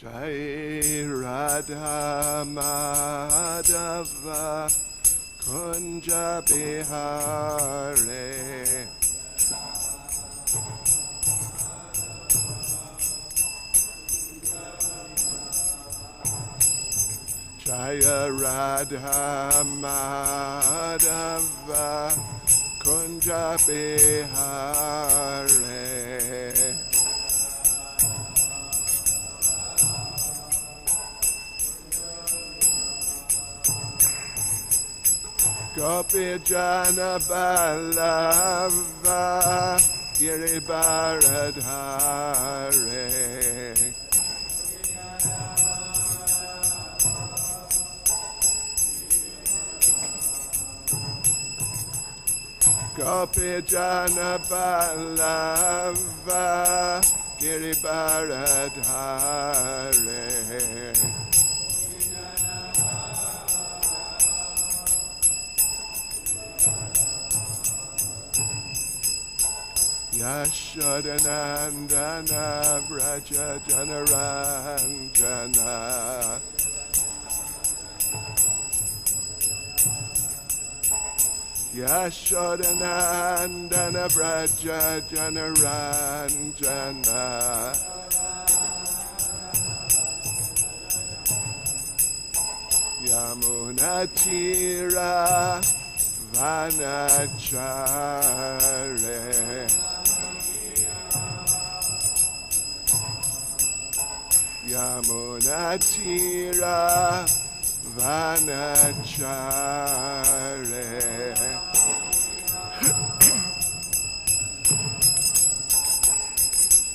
Jai Radha Madhava Kunja Bihare Jaya Radha Madhava Kunja Bihare Gopi Jana Ballava Giribaradhare Gopi Jana Ballava Giribaradhare Yashodanandana Vraja Janaranjana Yashodanandana Vraja Janaranjana Yamunatira Vanachare Yamunatira Vanachare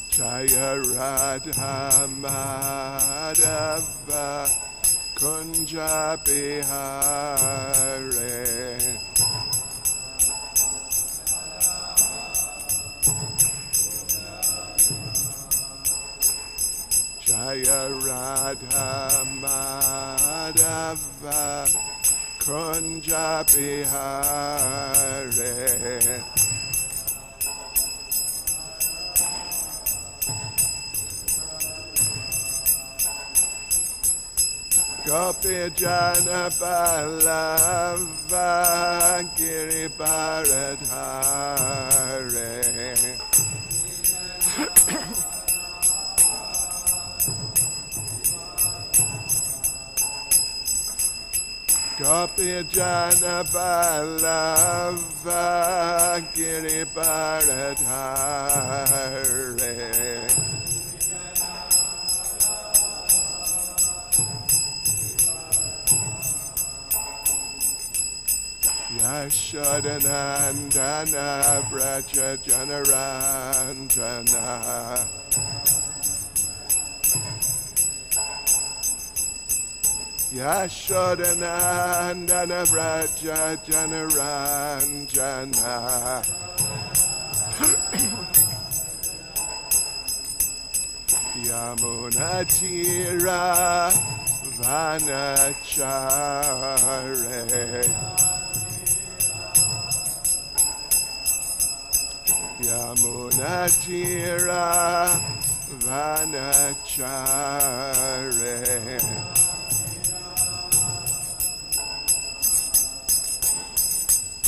Jaya Radha Madhava Kunja Bihare Jaya Radha Madhava Kunja Bihare Gopi Jana Ballava Giribaradhare Gopi Jana Ballava Giribaradhare Yashodanandana Vraja Janaranjana Yashodanandana Vraja Janaranjana Yamunatira Vanachare Yamunatira Vanachare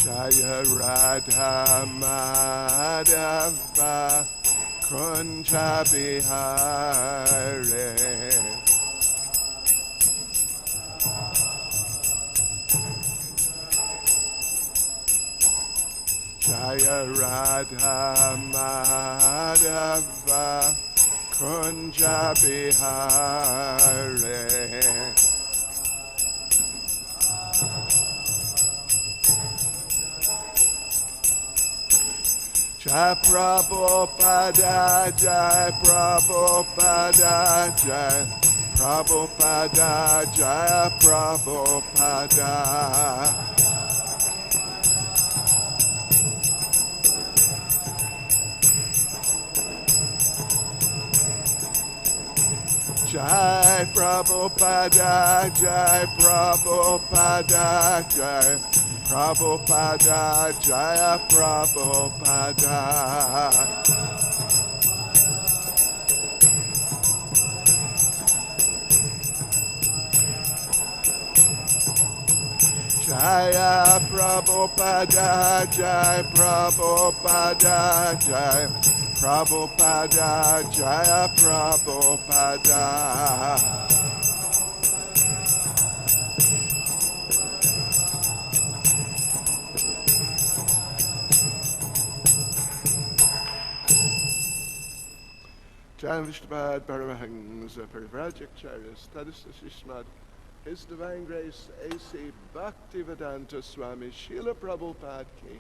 Jaya Radha Madhava Kunja Bihare Jaya Radha Madhava Kunja Bihare Jai Prabhupada Jai Prabhupada Jai Prabhupada Jai Prabhupada Jai Prabhupada Jai Prabhupada Jai Prabhupada Jaya Prabhupada Jaya Prabhupada, Jaya Prabhupada, Jaya Prabhupada, Jaya Prabhupada. Jaya Vishnupad Paramahansa Parivrajacharya Stadista Srimad His Divine Grace A.C. Bhaktivedanta Swami Srila Prabhupada Ki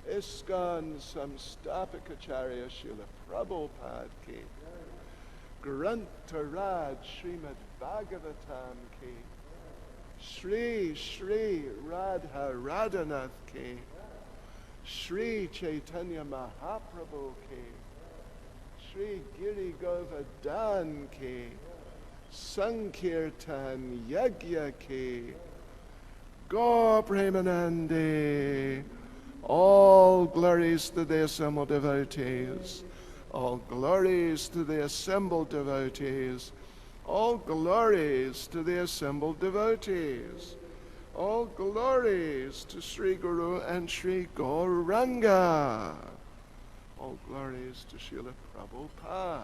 ISKCON Samstapakacharya Srila Prabhupada Ki Grantaraj Srimad Bhagavatam Ki Shri Shri Radha Radhanath Ki Shri Caitanya Mahaprabhu Ki Shri Giri Govardhan Ki Sankirtan Yagya Ki Gaur Premanande. All glories to the assembled devotees. All glories to the assembled devotees. All glories to the assembled devotees. All glories to Sri Guru and Sri Gauranga. All glories to Srila Prabhupada.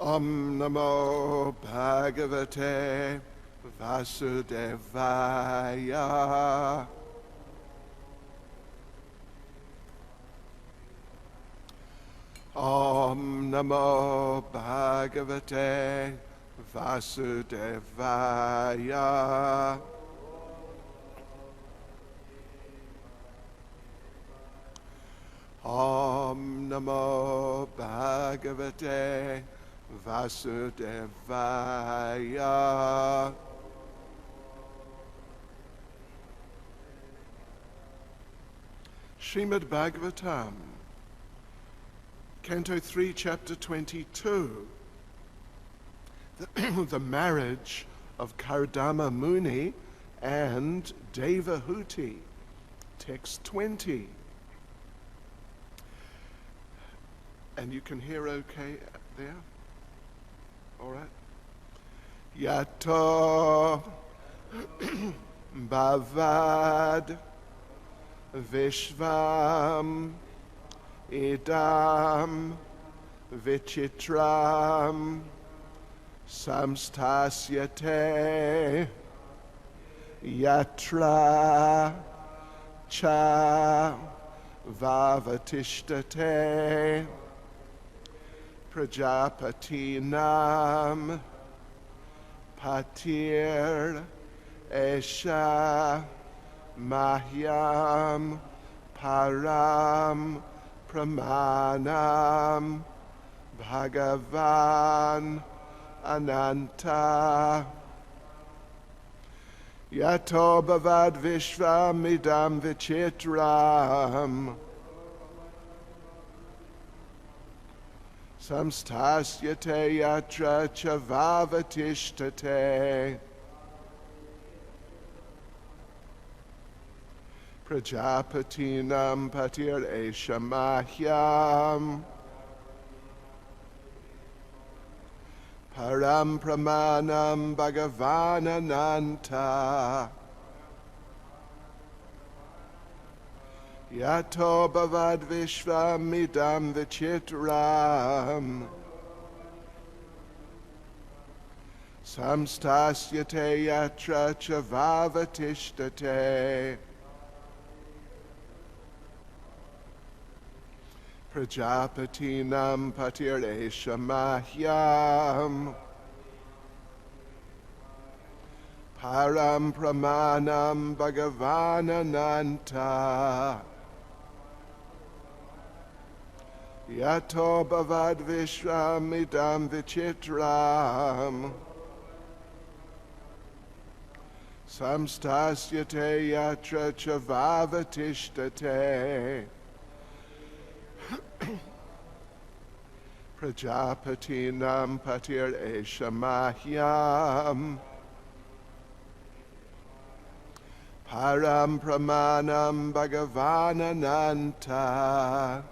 Om Namo Bhagavate Vasudevaya. Om Namo Bhagavate Vasudevaya. Om Namo Bhagavate Vasudevaya. Srimad Bhagavatam, Canto 3, Chapter 22, the marriage of Kardama Muni and Devahuti, text 20. And you can hear okay there? All right. Yato Bhavad Vishvam Idam Vichitram Samstasyate Yatra Cha Vavatishtate Prajapatinam Patir Esha Mahyam Param Pramanam Bhagavan Ananta Yato Bhavad Vishvam Idam Vichitram Samstasyate Yatra Chavavatishtate Prajapatinam Patir Eshamahyam Param Pramanam Bhagavanananta Yato Bhavad Vishvam Idam Vichitram Samstasyate Yatra Chavavatishtate Prajapatinam Patir Eshamahyam Param Pramanam Bhagavanananta Yato Bhavad Vishvam Idam Vichitram samstasyate yatra chavavatishtate prajapatinam patir eshamahyam param pramanam bhagavanananta.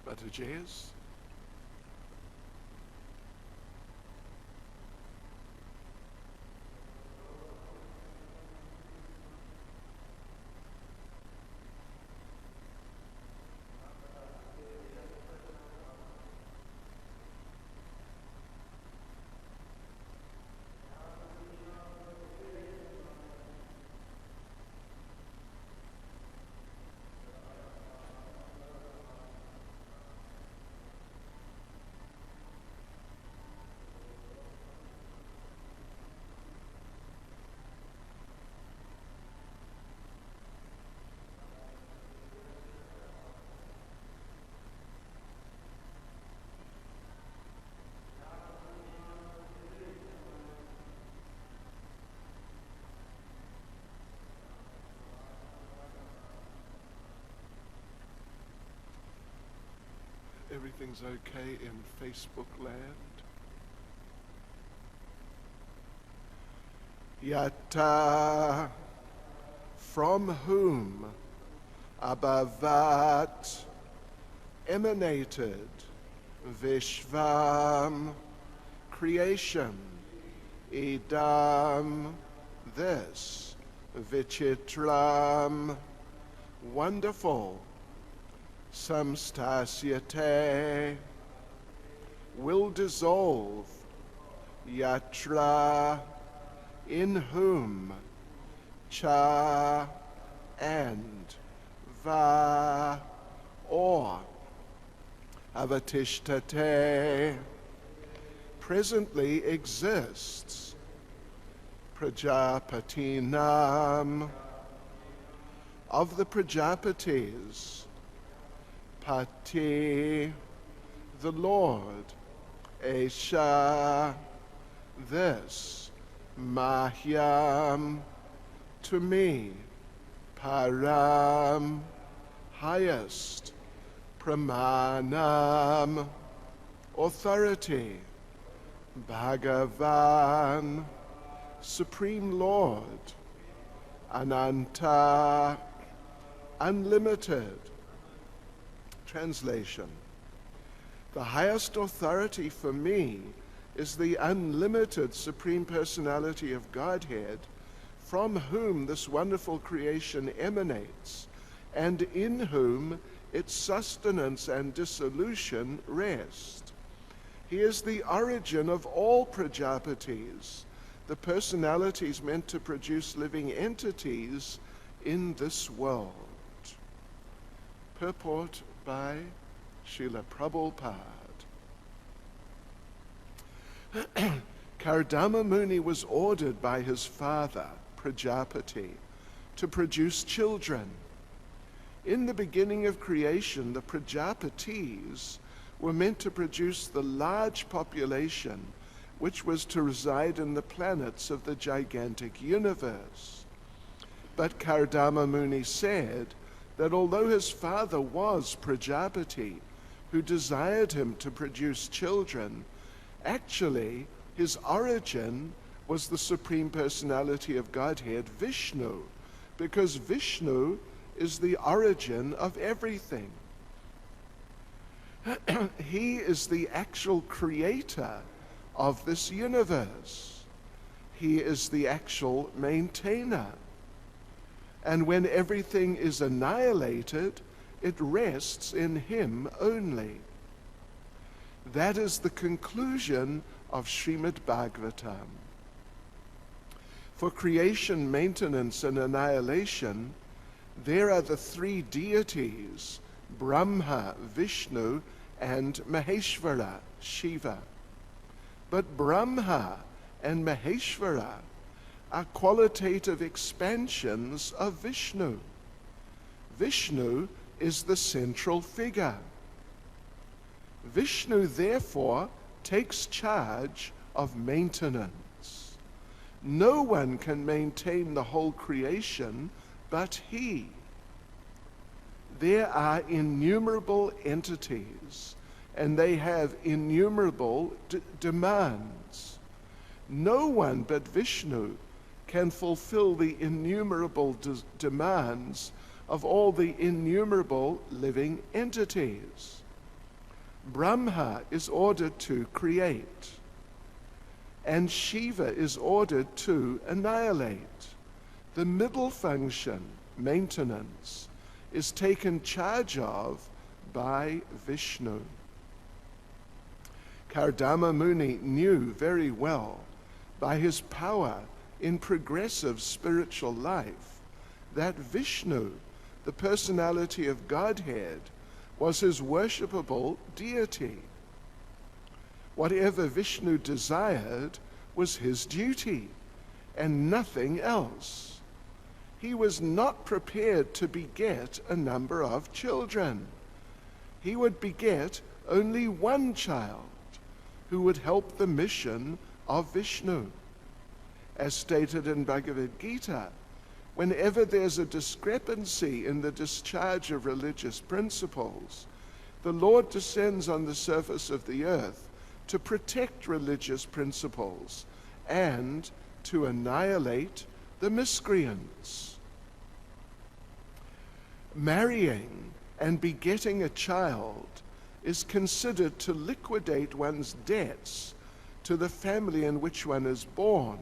Bhattajas. Everything's okay in Facebook land? Yatta, from whom abhavat emanated Vishvam, creation, idam, this, vichitram, wonderful, samstasyate, will dissolve, yatra, in whom, cha, and, va, or, avatishtate, presently exists, prajapatinam, of the Prajapatis, Pati, the Lord, Esha, this, Mahyam, to me, Param, highest, Pramanam, authority, Bhagavan, Supreme Lord, Ananta, unlimited. Translation: the highest authority for me is the unlimited Supreme Personality of Godhead, from whom this wonderful creation emanates, and in whom its sustenance and dissolution rest. He is the origin of all Prajapatis, the personalities meant to produce living entities in this world. Purport by Srila Prabhupada. Kardama Muni was ordered by his father, Prajapati, to produce children. In the beginning of creation, the Prajapatis were meant to produce the large population which was to reside in the planets of the gigantic universe. But Kardama Muni said that although his father was Prajapati, who desired him to produce children, actually his origin was the Supreme Personality of Godhead, Vishnu, because Vishnu is the origin of everything. He is the actual creator of this universe. He is the actual maintainer. And when everything is annihilated, it rests in him only. That is the conclusion of Srimad Bhagavatam. For creation, maintenance, and annihilation, there are the three deities, Brahma, Vishnu, and Maheshvara, Shiva. But Brahma and Maheshvara are qualitative expansions of Vishnu. Vishnu is the central figure. Vishnu, therefore, takes charge of maintenance. No one can maintain the whole creation but he. There are innumerable entities, and they have innumerable demands. No one but Vishnu can fulfill the innumerable demands of all the innumerable living entities. Brahma is ordered to create, and Shiva is ordered to annihilate. The middle function, maintenance, is taken charge of by Vishnu. Kardama Muni knew very well, by his power in progressive spiritual life, that Vishnu, the personality of Godhead, was his worshipable deity. Whatever Vishnu desired was his duty, and nothing else. He was not prepared to beget a number of children. He would beget only one child who would help the mission of Vishnu. As stated in Bhagavad Gita, whenever there's a discrepancy in the discharge of religious principles, the Lord descends on the surface of the earth to protect religious principles and to annihilate the miscreants. Marrying and begetting a child is considered to liquidate one's debts to the family in which one is born.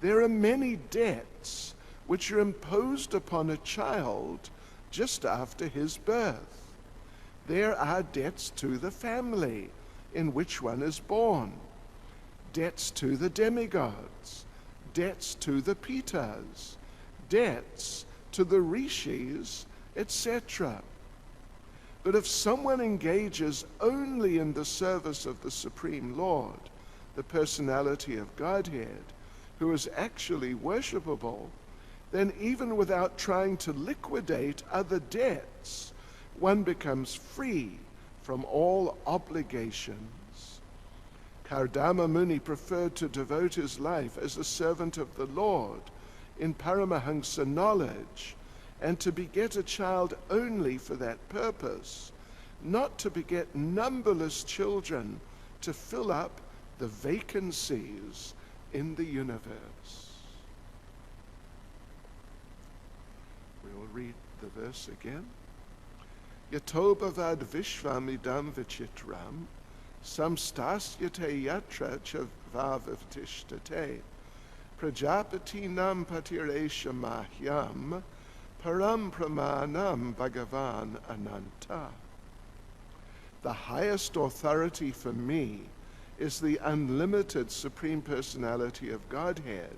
There are many debts which are imposed upon a child just after his birth. There are debts to the family in which one is born, debts to the demigods, debts to the Pitas, debts to the rishis, etc. But if someone engages only in the service of the Supreme Lord, the personality of Godhead, who is actually worshipable, then even without trying to liquidate other debts, one becomes free from all obligations. Kardama Muni preferred to devote his life as a servant of the Lord in Paramahansa knowledge, and to beget a child only for that purpose, not to beget numberless children to fill up the vacancies in the universe. We'll read the verse again. Yatobhavad vishvamidam vichitram samstasyate yatra cha vavavtishtate prajapatinam patiresha mahyam param pramanam bhagavan ananta. The highest authority for me is the unlimited Supreme Personality of Godhead,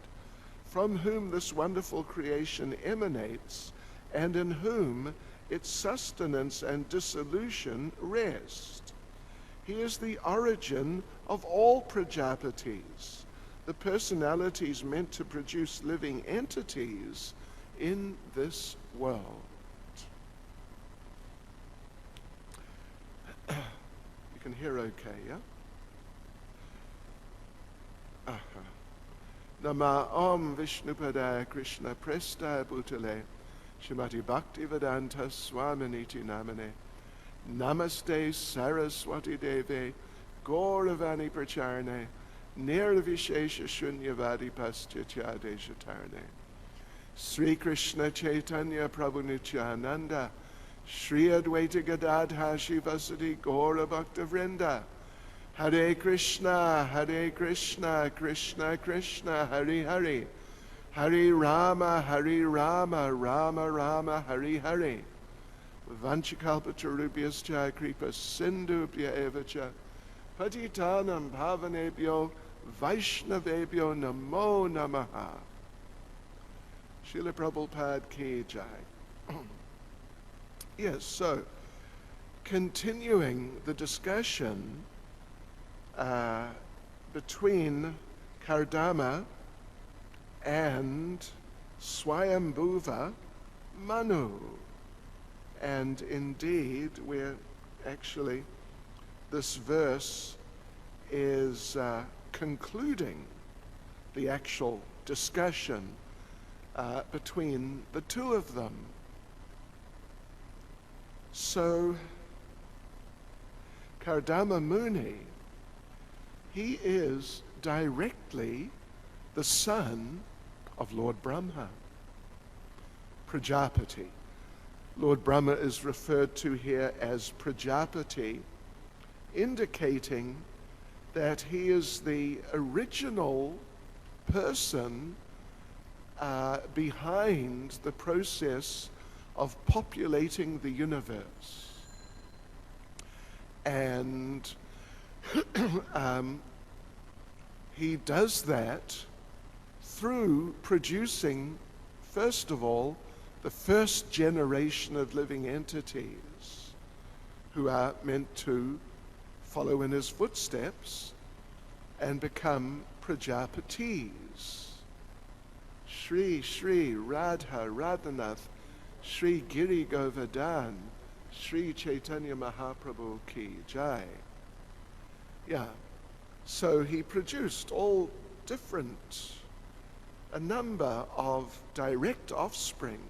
from whom this wonderful creation emanates, and in whom its sustenance and dissolution rest. He is the origin of all Prajapatis, the personalities meant to produce living entities in this world. You can hear okay, yeah? Nama Om Vishnupadaya Krishna Prestaya Bhutale Srimati Bhaktivedanta Swaminiti Namane. Namaste Saraswati Deve Gauravani Pracharne Nirvishesha Shunyavadi Paschatya Deshatarne. Sri Krishna Chaitanya Prabhu Nityananda Shri Advaita Gadadha Shivasati Gaura Bhakta Vrinda. Hare Krishna, Krishna Krishna, Hare Hare. Hare Rama, Rama Rama, Hare Hare. Vanchakalpatarubhyascha kripa sindhubhya evacha. Patitanam bhavanebhyo Vaishnavebhyo namo namaha. Srila Prabhupada ki jai. Yes, so continuing the discussion between Kardama and Swayambhuva Manu. And indeed, this verse is concluding the actual discussion between the two of them. So, Kardama Muni, he is directly the son of Lord Brahma, Prajapati. Lord Brahma is referred to here as Prajapati, indicating that he is the original person behind the process of populating the universe. And he does that through producing, first of all, the first generation of living entities who are meant to follow in his footsteps and become Prajapatis. Shri Radha Radhanath Shri Giri Govardhan Shri Chaitanya Mahaprabhu ki jai. Yeah, so he produced all different, a number of direct offspring.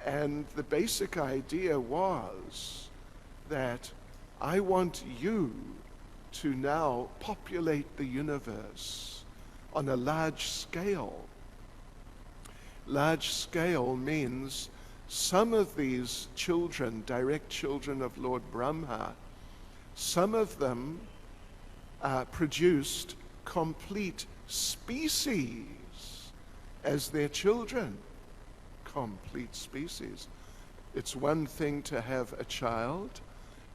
And the basic idea was that I want you to now populate the universe on a large scale. Large scale means some of these children, direct children of Lord Brahma, some of them produced complete species as their children. Complete species. It's one thing to have a child.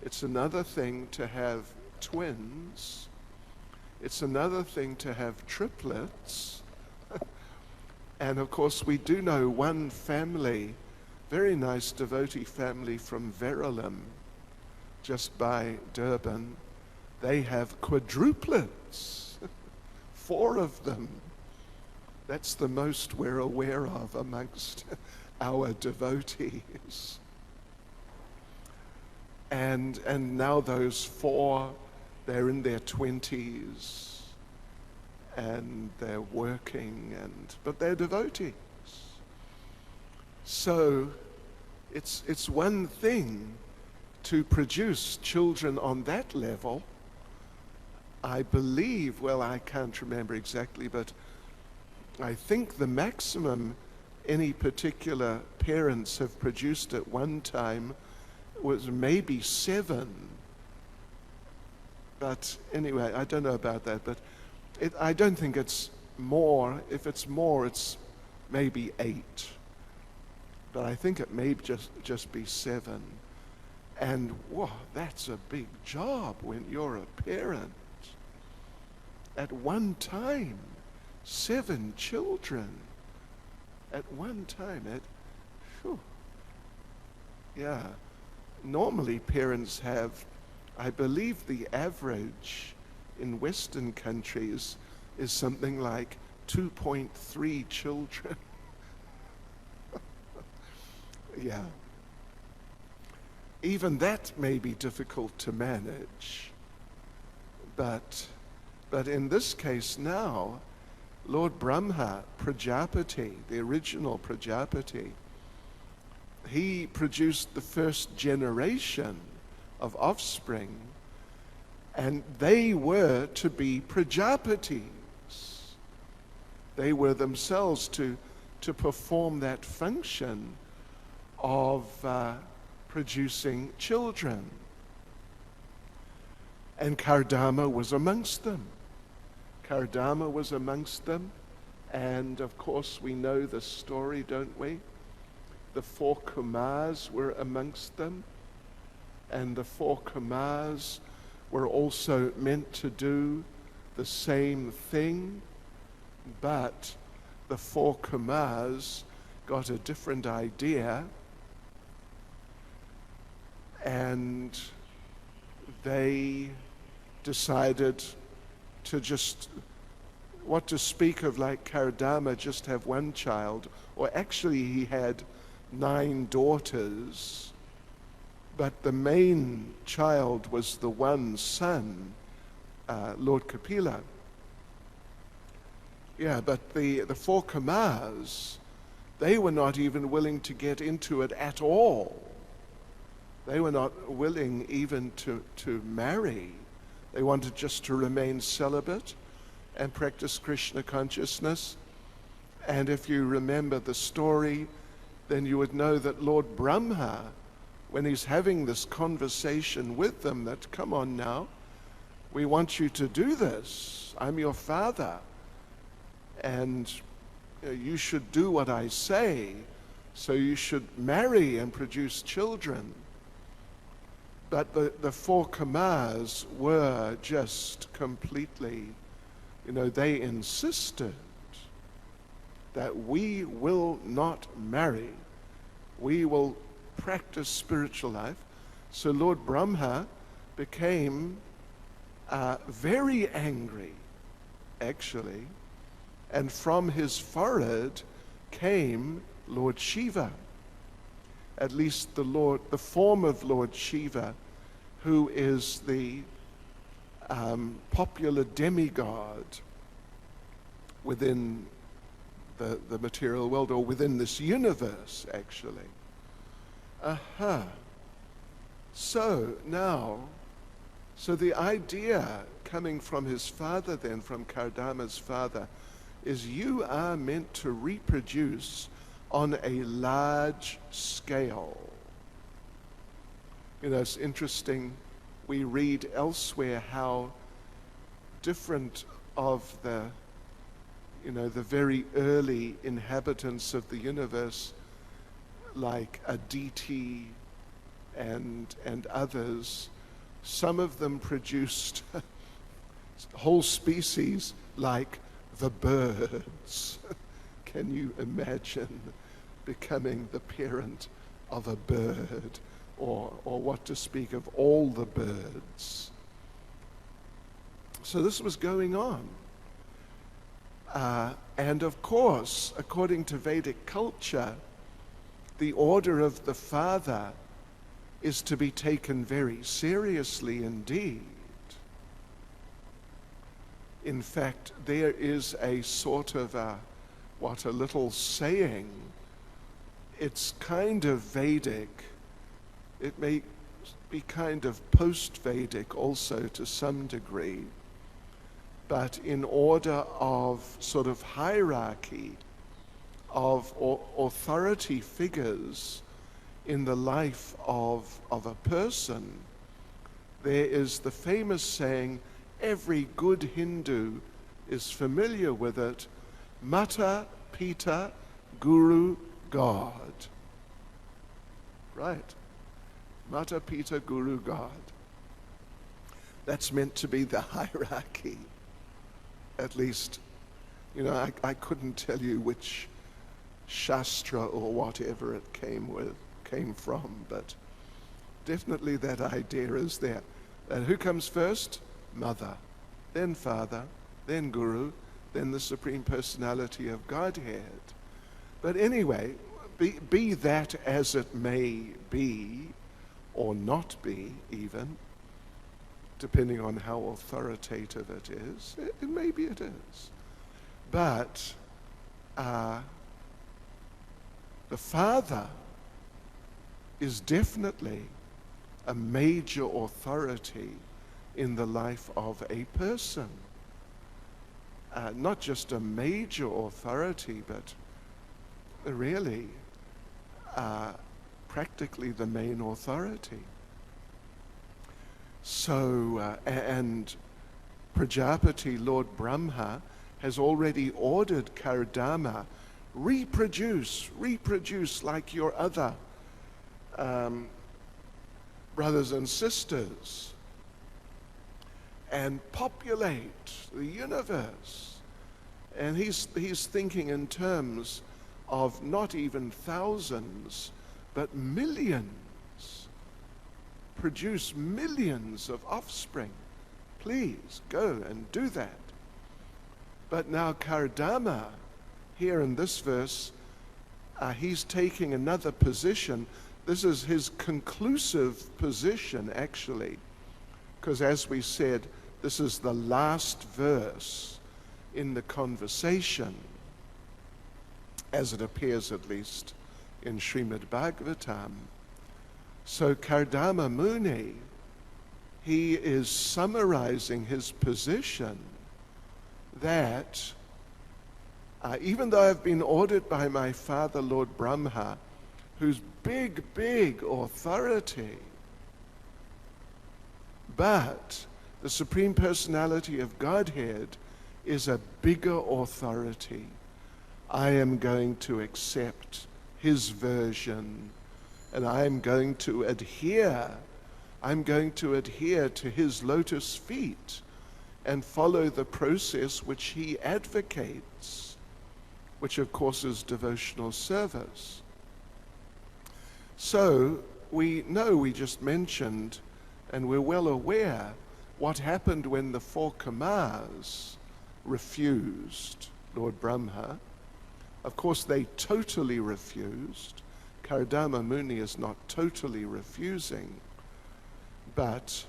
It's another thing to have twins. It's another thing to have triplets. And of course we do know one family, very nice devotee family from Verulam, just by Durban. They have quadruplets, 4 of them. That's the most we're aware of amongst our devotees. And now those 4, they're in their 20s and they're working, but they're devotees. So it's one thing to produce children on that level. I believe, well, I can't remember exactly, but I think the maximum any particular parents have produced at one time was maybe 7. But anyway, I don't know about that, but I don't think it's more. If it's more, it's maybe 8. But I think it may just be 7. And whoa, that's a big job when you're a parent. At one time, 7 children at one time. Yeah. Normally parents have, I believe the average in Western countries is something like 2.3 children. Yeah. Even that may be difficult to manage. But in this case now, Lord Brahma, Prajapati, the original Prajapati, he produced the first generation of offspring, and they were to be Prajapatis. They were themselves to perform that function of producing children. And Kardama was amongst them. Kardama was amongst them, and of course we know the story, don't we? The 4 Kumars were amongst them, and the 4 Kumars were also meant to do the same thing, but the 4 Kumars got a different idea, and they decided to just, what to speak of, like Kardama, just have one child, or actually he had 9 daughters, but the main child was the one son, Lord Kapila. Yeah, but the 4 Kumars, they were not even willing to get into it at all. They were not willing even to marry. They wanted just to remain celibate and practice Krishna consciousness. And if you remember the story, then you would know that Lord Brahma, when he's having this conversation with them, that, come on now, we want you to do this. I'm your father, and you should do what I say, so you should marry and produce children. But the 4 Kumars were just completely, they insisted that we will not marry. We will practice spiritual life. So Lord Brahma became very angry, actually, and from his forehead came Lord Shiva. At least the form of Lord Shiva, who is the popular demigod within the material world, or within this universe, actually. So the idea coming from his father then, from Kardama's father, is you are meant to reproduce on a large scale. It's interesting, we read elsewhere how different of the very early inhabitants of the universe, like Aditi and others, some of them produced whole species like the birds. Can you imagine becoming the parent of a bird, or what to speak of all the birds? So this was going on. And of course, according to Vedic culture, the order of the father is to be taken very seriously indeed. In fact, there is a sort of a little saying. It's kind of Vedic. It may be kind of post-Vedic also to some degree. But in order of sort of hierarchy of authority figures in the life of a person, there is the famous saying, every good Hindu is familiar with it, Mata, Pita, Guru, God. Right. Mata, Pita, Guru, God. That's meant to be the hierarchy. At least, I couldn't tell you which Shastra or whatever it came from, but definitely that idea is there. And who comes first? Mother, then Father, then Guru, then the Supreme Personality of Godhead. But anyway, be that as it may be, or not be even, depending on how authoritative it is, maybe it is. But the Father is definitely a major authority in the life of a person. Not just a major authority, but really practically the main authority. So, and Prajapati, Lord Brahma, has already ordered Kardama, reproduce like your other brothers and sisters, and populate the universe. And he's thinking in terms of not even thousands, but millions. Produce millions of offspring. Please go and do that. But now Kardama, here in this verse, he's taking another position. This is his conclusive position, actually, because as we said, this is the last verse in the conversation, as it appears at least in Srimad Bhagavatam. So Kardama Muni, he is summarizing his position that even though I've been ordered by my father, Lord Brahma, who's big authority, but the Supreme Personality of Godhead is a bigger authority. I am going to accept his version, and I am going to adhere. I'm going to adhere to his lotus feet and follow the process which he advocates, which of course is devotional service. So we know, we just mentioned, and we're well aware what happened when the four Kamas refused Lord Brahma. Of course, they totally refused. Kardama Muni is not totally refusing, but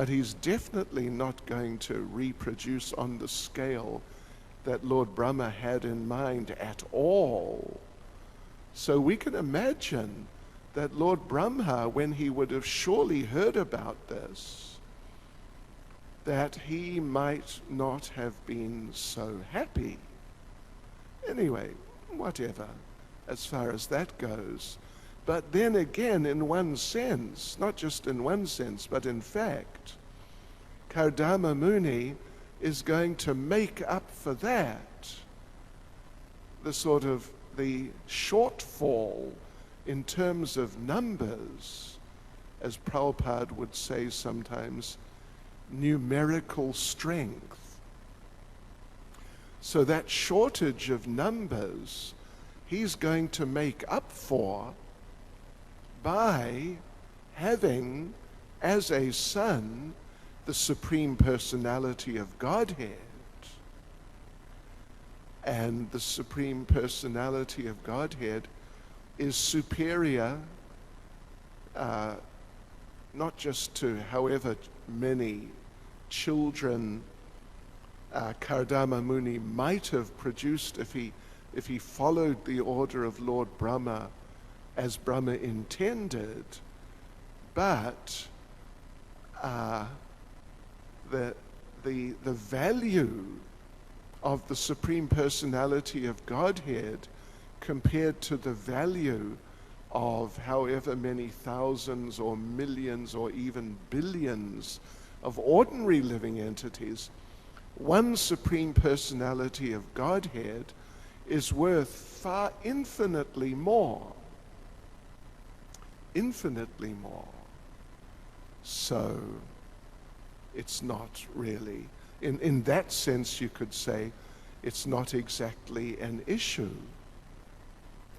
he's definitely not going to reproduce on the scale that Lord Brahma had in mind at all. So we can imagine that Lord Brahma, when he would have surely heard about this, that he might not have been so happy. Anyway, whatever, as far as that goes. But then again, in one sense, not just in one sense, but in fact, Kardama Muni is going to make up for that, the sort of the shortfall in terms of numbers, as Prabhupada would say sometimes, numerical strength. So that shortage of numbers, he's going to make up for by having as a son the Supreme Personality of Godhead. And the Supreme Personality of Godhead is superior not just to however many children Kardama Muni might have produced if he followed the order of Lord Brahma as Brahma intended, but the value of the Supreme Personality of Godhead compared to the value of however many thousands or millions or even billions of ordinary living entities, one Supreme Personality of Godhead is worth far infinitely more. Infinitely more. So it's not really, in that sense you could say, it's not exactly an issue.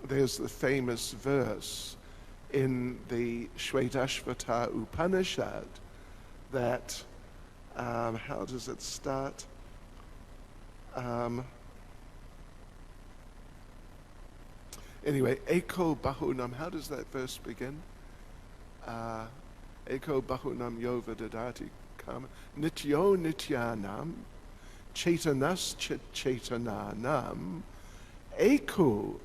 There's the famous verse in the Shvetashvata Upanishad that, how does it start? Anyway, Eko Bahunam, how does that verse begin? Eko Bahunam Yova Dadati Kama Nityo Nityanam Chaitanas Chaitananam Eko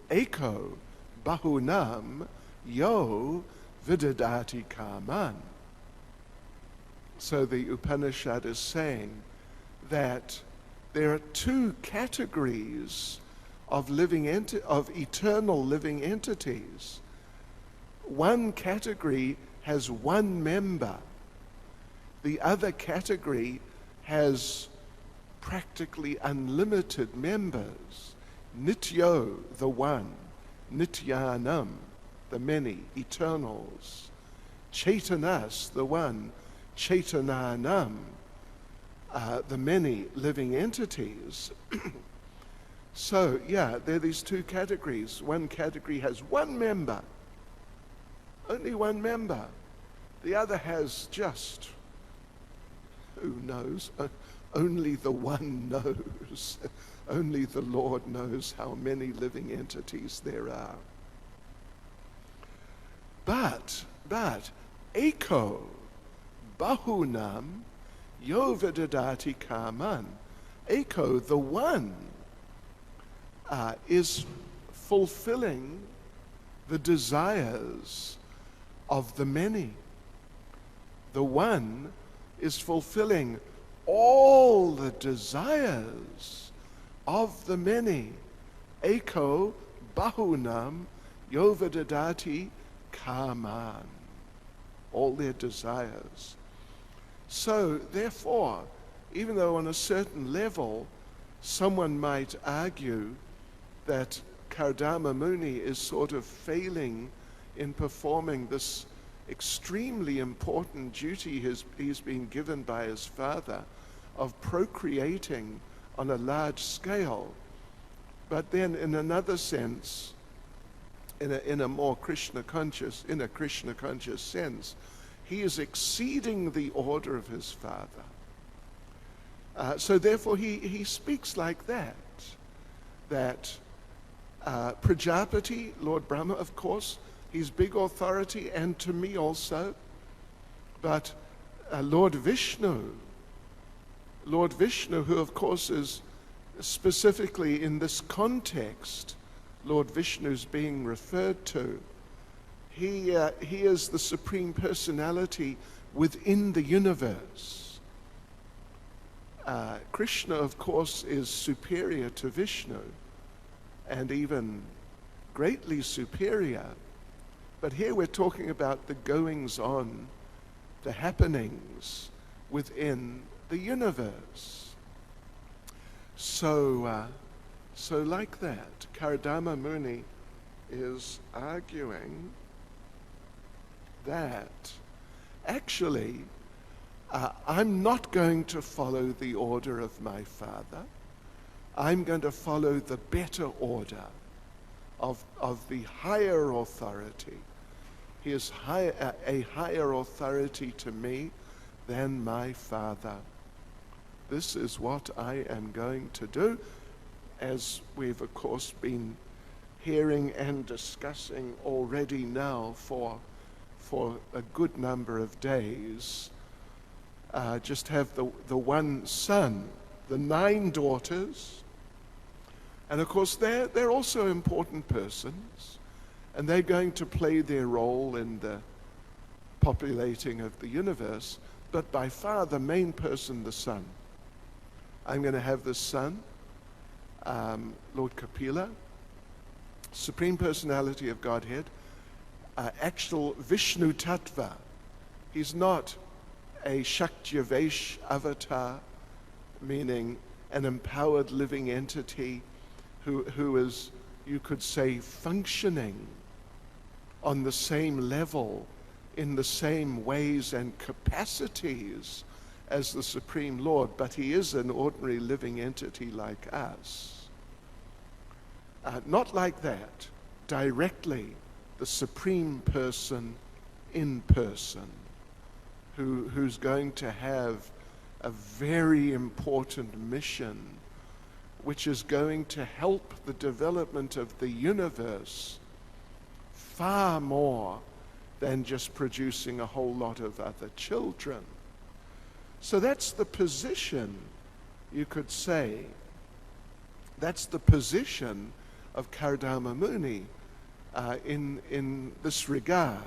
Bahunam Yo Vidadati Kaman. So the Upanishad is saying that there are two categories of eternal living entities. One category has one member. The other category has practically unlimited members. Nityo, the one. Nityanam, the many, eternals. Chaitanas, the one. Chaitananam, the many living entities. So, yeah, there are these two categories. One category has one member, only one member. The other has just, who knows? Only the one knows. Only the Lord knows how many living entities there are. But, Eko, Bahunam, Yo Vidadati Kaman. Eko, the one, is fulfilling the desires of the many. The one is fulfilling all the desires of the many. Eko Bahunam Yovedadati Kaman. All their desires. So, therefore, even though on a certain level someone might argue that Kardama Muni is sort of failing in performing this extremely important duty he's been given by his father of procreating on a large scale. But then in another sense, in a more Krishna conscious sense, he is exceeding the order of his father. So therefore he speaks like that Prajapati, Lord Brahma, of course, he's big authority, and to me also. But Lord Vishnu, who of course is specifically in this context, Lord Vishnu's being referred to, he is the Supreme Personality within the universe. Krishna, of course, is superior to Vishnu, and even greatly superior. But here we're talking about the goings-on, the happenings within the universe. So like that, Kardama Muni is arguing that actually I'm not going to follow the order of my father. I'm going to follow the better order of the higher authority. He is a higher authority to me than my father. This is what I am going to do, as we've of course been hearing and discussing already now for a good number of days. Just have the one son, the 9 daughters, and of course they're also important persons, and they're going to play their role in the populating of the universe, but by far the main person, the son. I'm going to have this son, Lord Kapila, Supreme Personality of Godhead, actual Vishnu Tattva. He's not a Shaktyavesh avatar, meaning an empowered living entity who is, you could say, functioning on the same level, in the same ways and capacities as the Supreme Lord, but he is an ordinary living entity like us. Not like that, directly the Supreme Person in person, who's going to have a very important mission, which is going to help the development of the universe far more than just producing a whole lot of other children. So that's the position you could say, that's the position of Kardama Muni in this regard.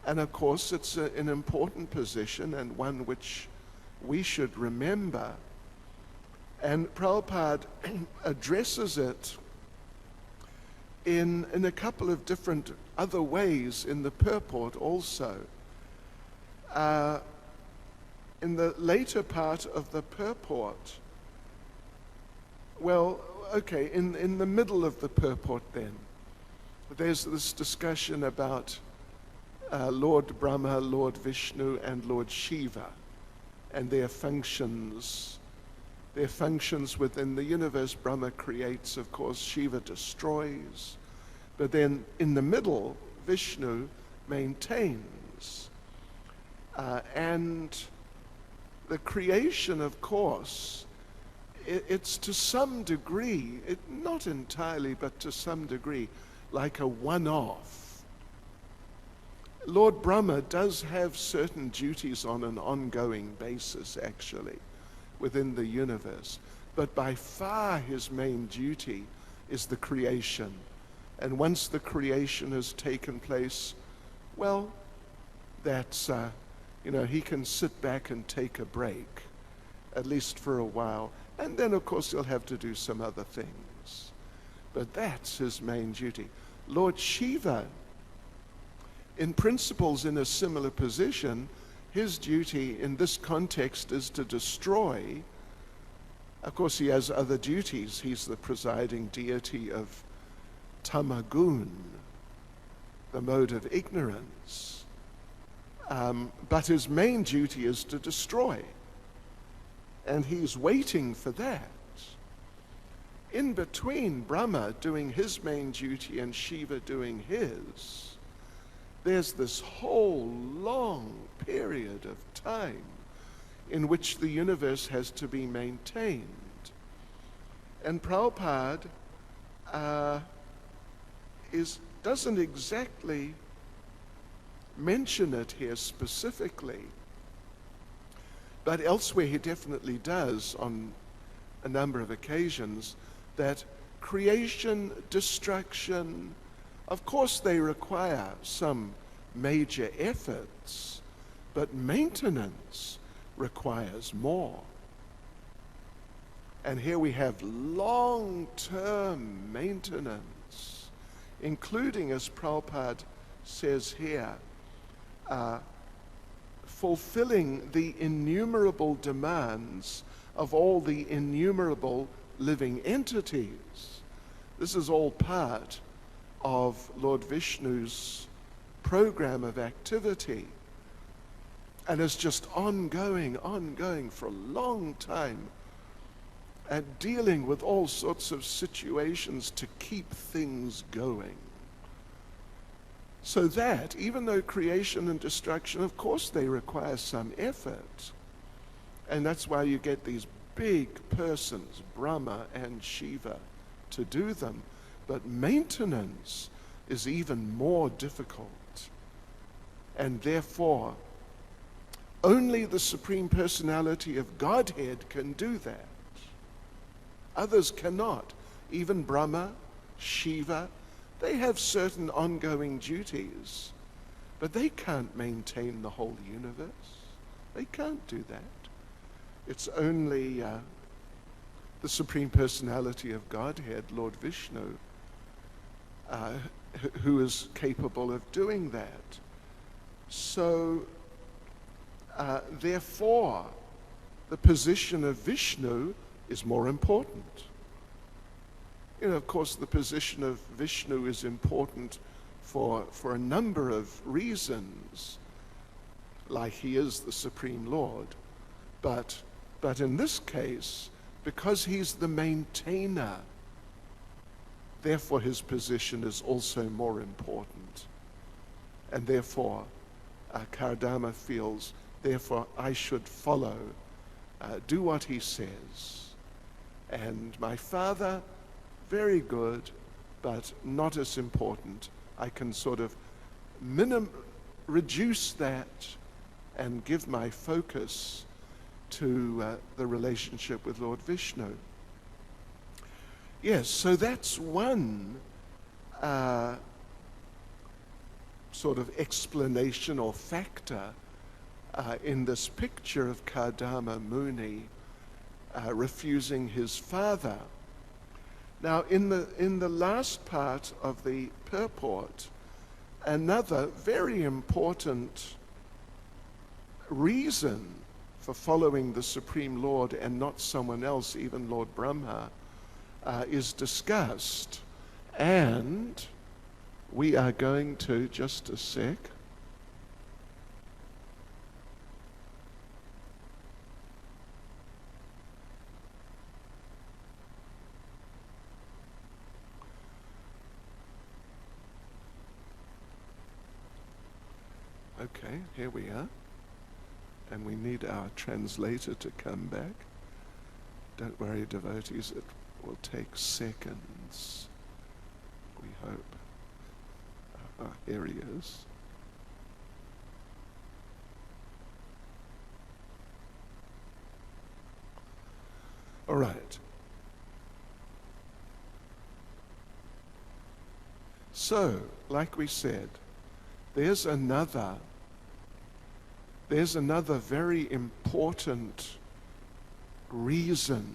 And of course, it's an important position and one which we should remember. And Prabhupada addresses it in a couple of different other ways in the purport also. In the later part of the purport, well, okay, in the middle of the purport then, there's this discussion about Lord Brahma, Lord Vishnu, and Lord Shiva, and their functions within the universe. Brahma creates, of course, Shiva destroys, but then in the middle, Vishnu maintains. And the creation, of course, it's to some degree, not entirely, but to some degree, like a one-off. Lord Brahma does have certain duties on an ongoing basis, actually, within the universe. But by far his main duty is the creation. And once the creation has taken place, well, that's, he can sit back and take a break, at least for a while. And then, of course, he'll have to do some other things. But that's his main duty. Lord Shiva, in principle, is in a similar position. His duty in this context is to destroy. Of course, he has other duties. He's the presiding deity of Tamagun, the mode of ignorance. But his main duty is to destroy. And he's waiting for that. In between Brahma doing his main duty and Shiva doing his, there's this whole long period of time in which the universe has to be maintained. And Prabhupada doesn't exactly mention it here specifically, but elsewhere he definitely does on a number of occasions, that creation, destruction, of course they require some major efforts, but maintenance requires more. And here we have long-term maintenance, including, as Prabhupada says here, fulfilling the innumerable demands of all the innumerable living entities. This is all part of Lord Vishnu's program of activity, and is just ongoing for a long time, and dealing with all sorts of situations to keep things going. So that, even though creation and destruction, of course they require some effort, and that's why you get these big persons, Brahma and Shiva, to do them. But maintenance is even more difficult. And therefore, only the Supreme Personality of Godhead can do that. Others cannot. Even Brahma, Shiva, they have certain ongoing duties, but they can't maintain the whole universe. They can't do that. It's only the Supreme Personality of Godhead, Lord Vishnu, who is capable of doing that. So, therefore, the position of Vishnu is more important. Of course, the position of Vishnu is important for a number of reasons, like he is the Supreme Lord. But in this case, because he's the maintainer, therefore his position is also more important. And therefore, Kardama feels, therefore I should follow, do what he says. And my father, very good, but not as important. I can sort of reduce that and give my focus to the relationship with Lord Vishnu. Yes, so that's one sort of explanation or factor in this picture of Kardama Muni refusing his father. Now, in the last part of the purport, another very important reason for following the Supreme Lord and not someone else, even Lord Brahma, is discussed. And we are going to, just a sec, okay, here we are. And we need our translator to come back. Don't worry, devotees, it will take seconds, we hope. Here he is. All right. So, like we said, there's another very important reason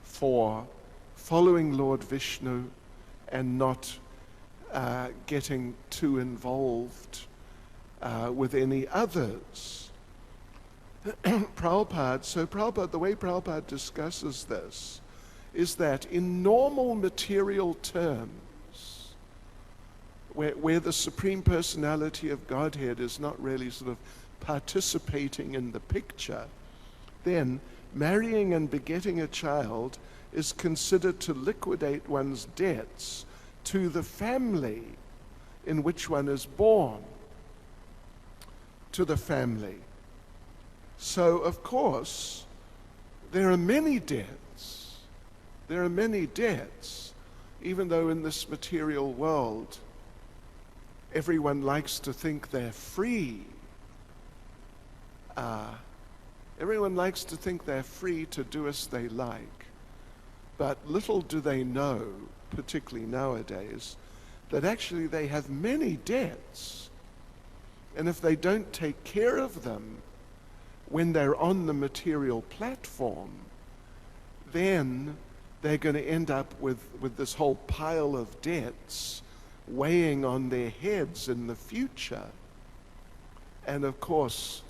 for following Lord Vishnu and not getting too involved with any others. Prabhupada, the way Prabhupada discusses this is that in normal material terms, where the Supreme Personality of Godhead is not really sort of participating in the picture, then marrying and begetting a child is considered to liquidate one's debts to the family in which one is born, to the family. So, of course, there are many debts. There are many debts, even though in this material world, everyone likes to think they're free. Everyone likes to think they're free to do as they like. But little do they know, particularly nowadays, that actually they have many debts. And if they don't take care of them when they're on the material platform, then they're going to end up with this whole pile of debts weighing on their heads in the future. And of course,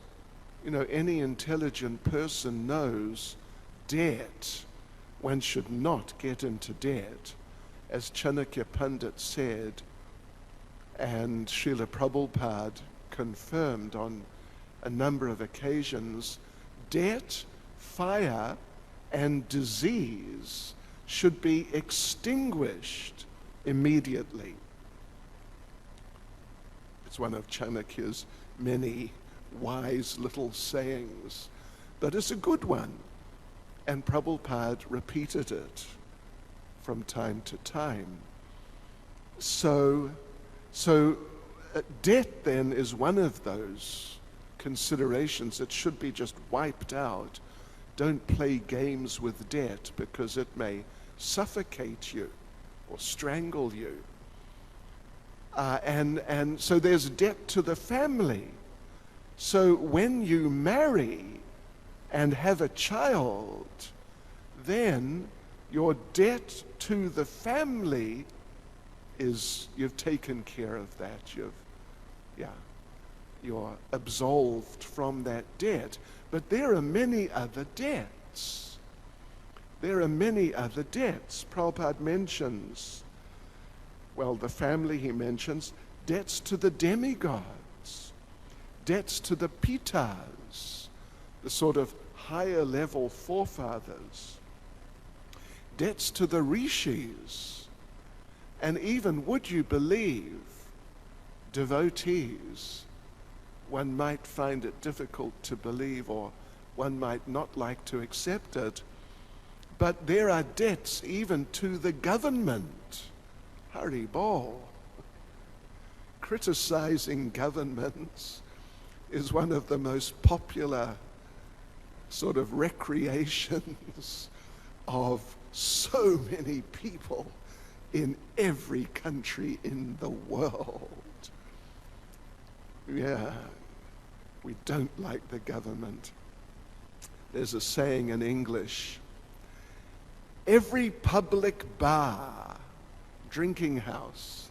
you know, any intelligent person knows debt. One should not get into debt. As Chanakya Pandit said, and Srila Prabhupada confirmed on a number of occasions, debt, fire, and disease should be extinguished immediately. It's one of Chanakya's many wise little sayings, but it's a good one. And Prabhupada repeated it from time to time. So debt then is one of those considerations that should be just wiped out. Don't play games with debt because it may suffocate you or strangle you. And so there's debt to the family. So when you marry and have a child, then your debt to the family is, you've taken care of that. You're absolved from that debt. But there are many other debts. There are many other debts. Prabhupada mentions, well, the family he mentions, debts to the demigods, debts to the pitas, the sort of higher level forefathers, debts to the rishis, and even, would you believe, devotees. One might find it difficult to believe, or one might not like to accept it, but there are debts even to the government. Hari Bol. Criticizing governments is one of the most popular sort of recreations of so many people in every country in the world. Yeah, we don't like the government. There's a saying in English, every public bar, drinking house,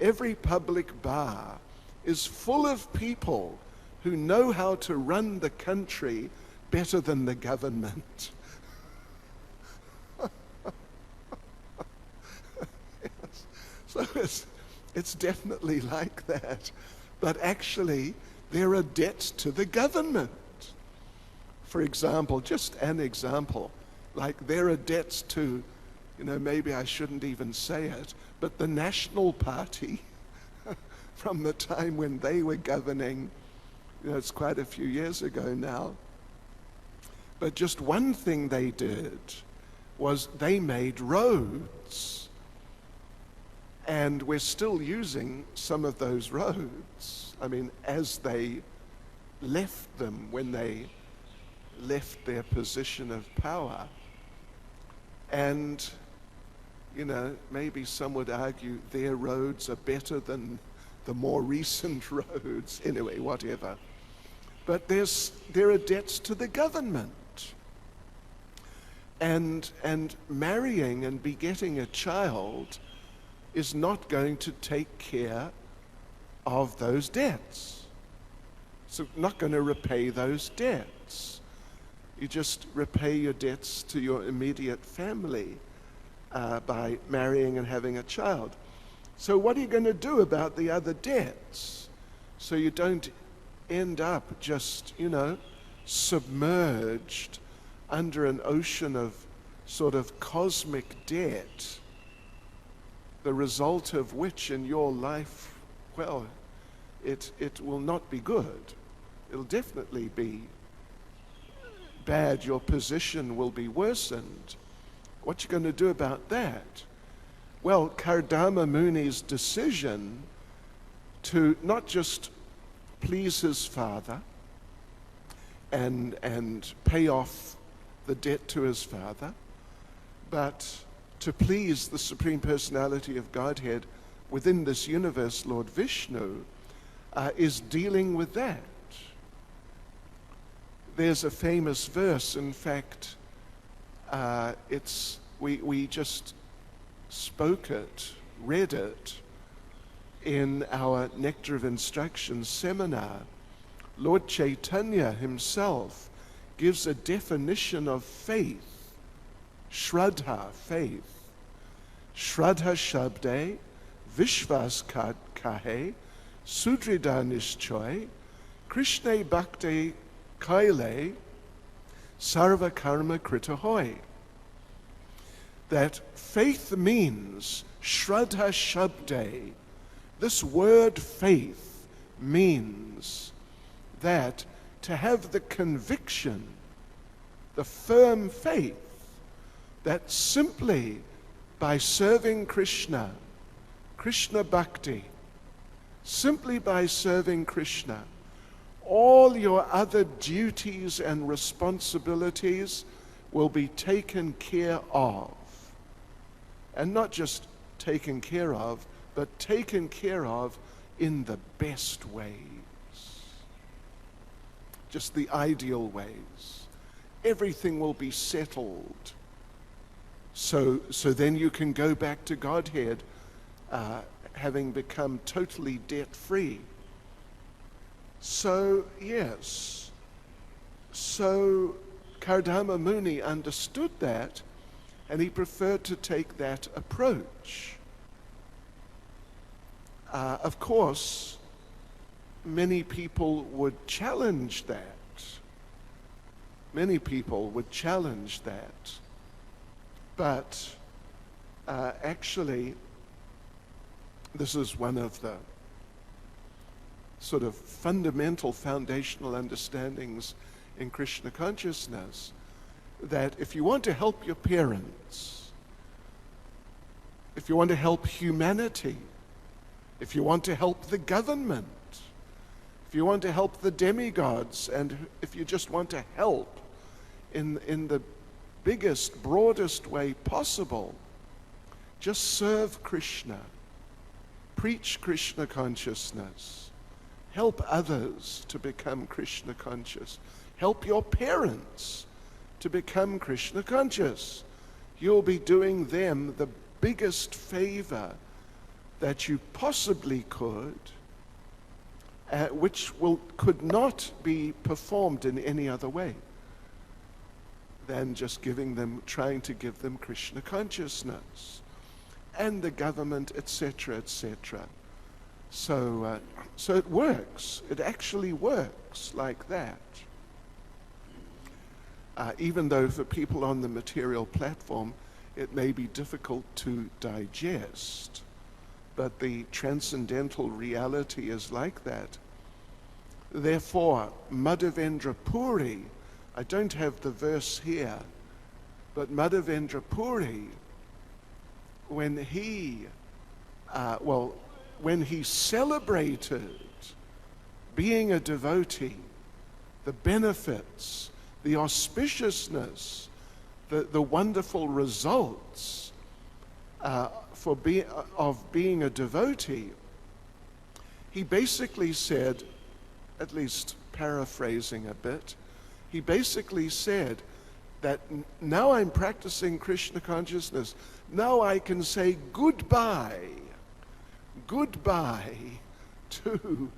every public bar is full of people who know how to run the country better than the government. Yes. So it's definitely like that. But actually, there are debts to the government. For example, just an example, like there are debts to, maybe I shouldn't even say it, but the National Party, from the time when they were governing, it's quite a few years ago now. But just one thing they did was they made roads. And we're still using some of those roads. I mean, as they left them, when they left their position of power. And, maybe some would argue their roads are better than the more recent roads. Anyway, whatever. But there are debts to the government. And marrying and begetting a child is not going to take care of those debts. So not going to repay those debts. You just repay your debts to your immediate family by marrying and having a child. So what are you going to do about the other debts? So you don't end up just, submerged under an ocean of sort of cosmic debt, the result of which in your life, well, it will not be good. It'll definitely be bad. Your position will be worsened. What you going to do about that? Well, Kardama Muni's decision to not just please his father and pay off the debt to his father, but to please the Supreme Personality of Godhead within this universe, Lord Vishnu, is dealing with that. There's a famous verse, in fact, we just spoke it, read it in our Nectar of Instruction seminar. Lord Caitanya himself gives a definition of faith, Shraddha, faith. Shraddha Shabde, Vishwas Kahe, Sudrida Nishchoy, Krishna Bhakti Kaile, Sarva Karma Krita Hoy. That faith means Shraddha Shabde. This word faith means that to have the conviction, the firm faith, that simply by serving Krishna, Krishna Bhakti, simply by serving Krishna, all your other duties and responsibilities will be taken care of. And not just taken care of, but taken care of in the best ways. Just the ideal ways. Everything will be settled. So then you can go back to Godhead having become totally debt-free. So, yes. So Kardama Muni understood that, and he preferred to take that approach. Of course, many people would challenge that. Many people would challenge that. But actually, this is one of the sort of fundamental, foundational understandings in Krishna consciousness, that if you want to help your parents, if you want to help humanity, if you want to help the government, if you want to help the demigods, and if you just want to help in the biggest, broadest way possible. Just serve Krishna. Preach Krishna consciousness. Help others to become Krishna conscious. Help your parents to become Krishna conscious. You'll be doing them the biggest favor that you possibly could, which could not be performed in any other way than just trying to give them Krishna consciousness, and the government, etc., etc. So it works. It actually works like that. Even though for people on the material platform, it may be difficult to digest. But the transcendental reality is like that. Therefore, Madhavendra Puri, I don't have the verse here, but Madhavendra Puri, when he celebrated being a devotee, the benefits, the auspiciousness, the wonderful results of being a devotee, he basically said, at least paraphrasing a bit, he basically said that now I'm practicing Krishna consciousness, now I can say goodbye to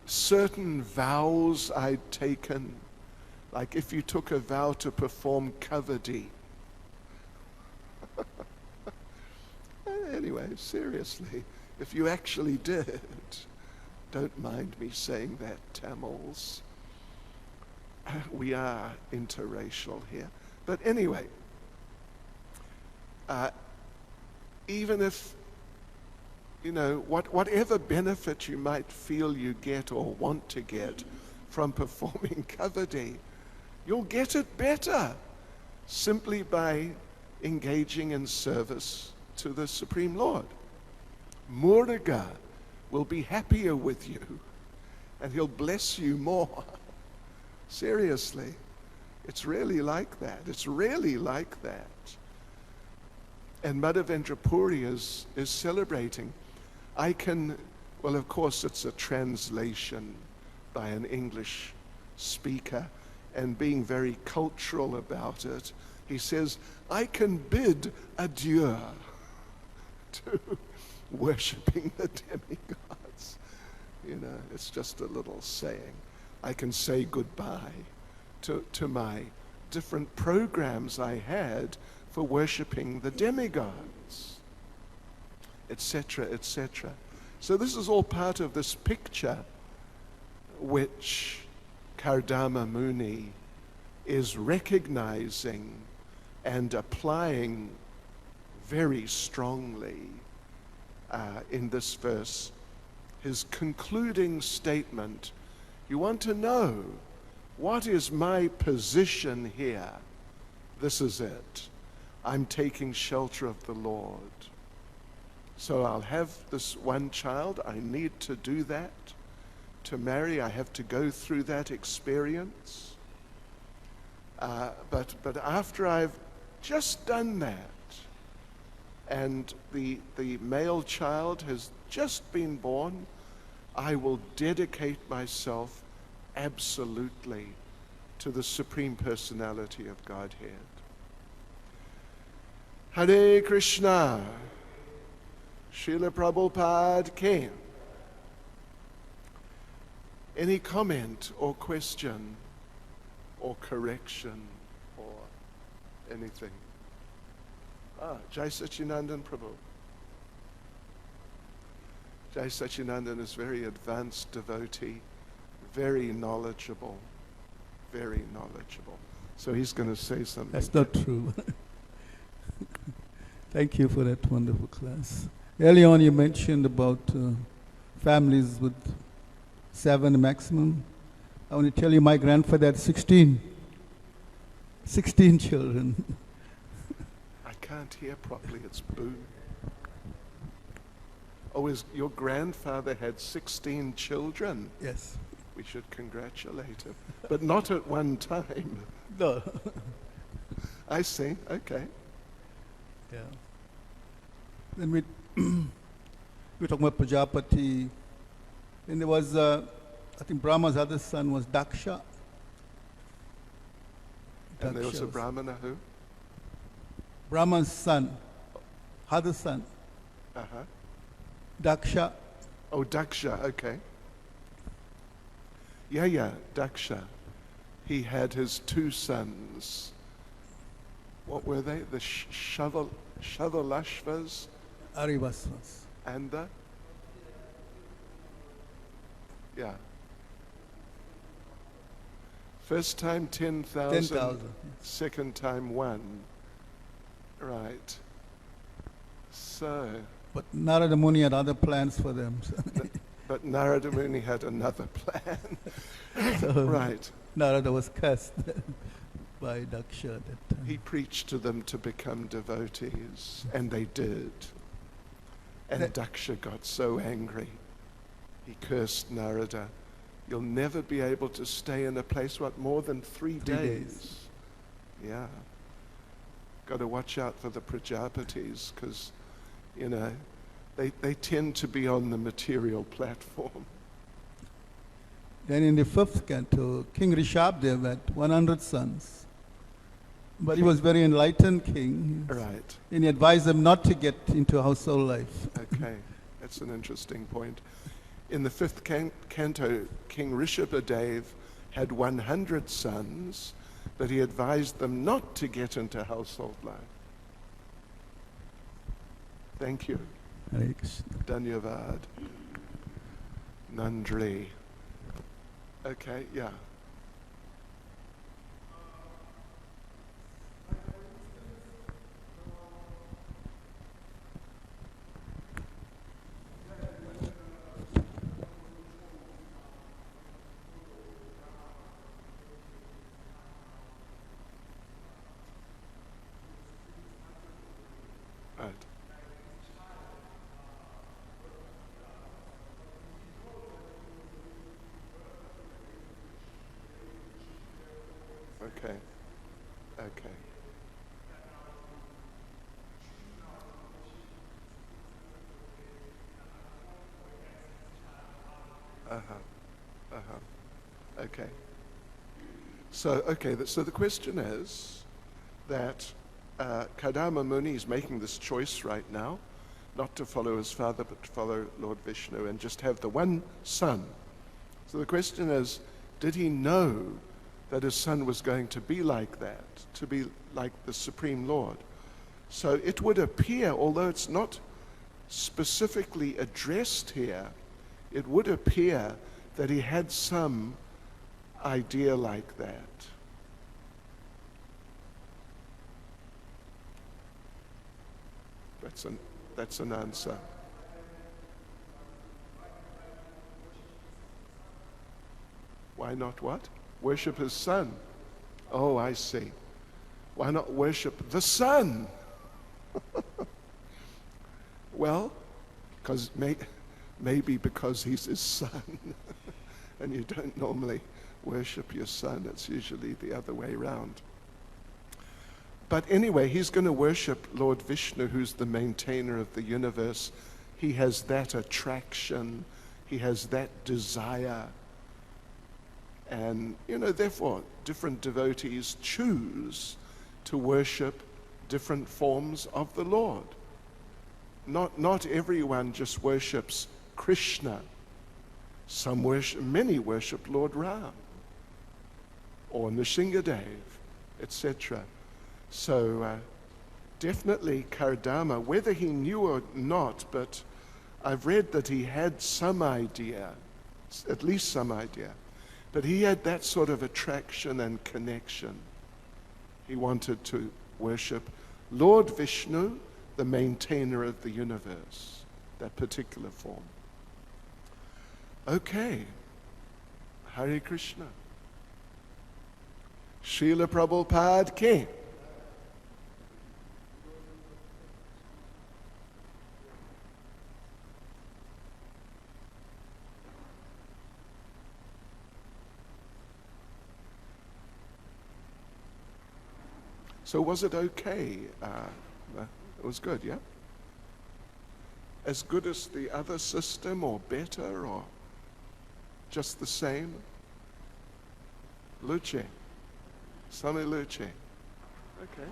certain vows I'd taken. Like if you took a vow to perform kavadi. Anyway, seriously, if you actually did, don't mind me saying that, Tamils. We are interracial here. But anyway, even if, whatever benefit you might feel you get or want to get from performing kavadi, you'll get it better simply by engaging in service to the Supreme Lord. Muruga will be happier with you and he'll bless you more. Seriously, it's really like that. It's really like that. And Madhavendra Puri is celebrating. Of course it's a translation by an English speaker, and being very cultural about it, he says, I can bid adieu to worshipping the demigods. It's just a little saying. I can say goodbye to my different programs I had for worshipping the demigods, etc., etc. So this is all part of this picture which Kardama Muni is recognizing and applying very strongly in this verse. His concluding statement, you want to know, what is my position here? This is it. I'm taking shelter of the Lord. So I'll have this one child. I need to do that. To marry, I have to go through that experience. But after I've just done that, and the male child has just been born, I will dedicate myself absolutely to the Supreme Personality of Godhead. Hare Krishna. Srila Prabhupada came. Any comment or question or correction or anything? Jai Sachinandan Prabhu. Jai Sachinandan is very advanced devotee, very knowledgeable, very knowledgeable. So he's going to say something. That's not true. Thank you for that wonderful class. Early on you mentioned about families with 7 maximum. I want to tell you my grandfather had 16 children. I can't hear properly, it's boom. Oh, your grandfather had 16 children? Yes. We should congratulate him. But not at one time. No. I see. Okay. Yeah. Then we talking about Prajapati, and there was, I think Brahma's other son was Daksha. And there was a Daksha Brahmana who? Brahma's son, other son, Uh-huh. Daksha. Oh, Daksha, okay. Yeah, Daksha. He had his two sons. What were they? The Shadalashvas Arivasvas. and the? Yeah. First time 10,000. 10,000. Second time 1. Right. So. But Narada Muni had other plans for them. But Narada Muni had another plan. So Right. Narada was cursed by Daksha at that time. He preached to them to become devotees, and they did. And Daksha got so angry, he cursed Narada. You'll never be able to stay in a place, more than 3 days. Yeah. Got to watch out for the Prajapatis, because, they tend to be on the material platform. Then in the 5th canto, King Rishabdev had 100 sons. But he was very enlightened king. Right. And he advised them not to get into household life. Okay, that's an interesting point. In the 5th canto, King Rishabhadev had 100 sons, but he advised them not to get into household life. Thank you. Hare Krishna. Dhanyavad. Nandri. Okay, yeah. Right. Okay. Okay. Okay. So the question is that Kadama Muni is making this choice right now, not to follow his father, but to follow Lord Vishnu and just have the one son. So the question is, did he know that his son was going to be like that, to be like the Supreme Lord? So it would appear, although it's not specifically addressed here, it would appear that he had some idea like that. That's an answer. Why not what? Worship his son. Oh, I see. Why not worship the son? Well, because maybe because he's his son. And you don't normally worship your son. It's usually the other way around. But anyway, he's going to worship Lord Vishnu, who's the maintainer of the universe. He has that attraction. He has that desire. And, therefore, different devotees choose to worship different forms of the Lord. Not everyone just worships Krishna. Many worship Lord Ram or Nrsingadev, etc. So definitely Kardama, whether he knew or not, but I've read that he had some idea, at least some idea, but he had that sort of attraction and connection. He wanted to worship Lord Vishnu, the maintainer of the universe, that particular form. Okay. Hare Krishna. Srila Prabhupada ki. So was it okay? It was good, yeah? As good as the other system, or better, or just the same? Luce. Swami Luce. Okay.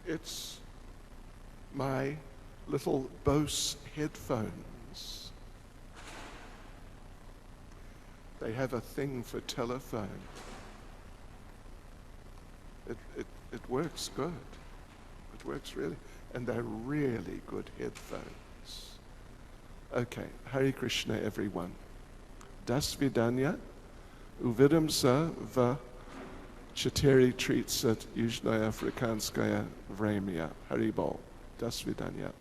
It's my little Bose headphones. They have a thing for telephone. It works good. It works really. And they're really good headphones. Okay, Hare Krishna everyone. Das Vidanya, uvidom se v 4:30 Južnoafrikanskое время. Haribol. Das Vidanya.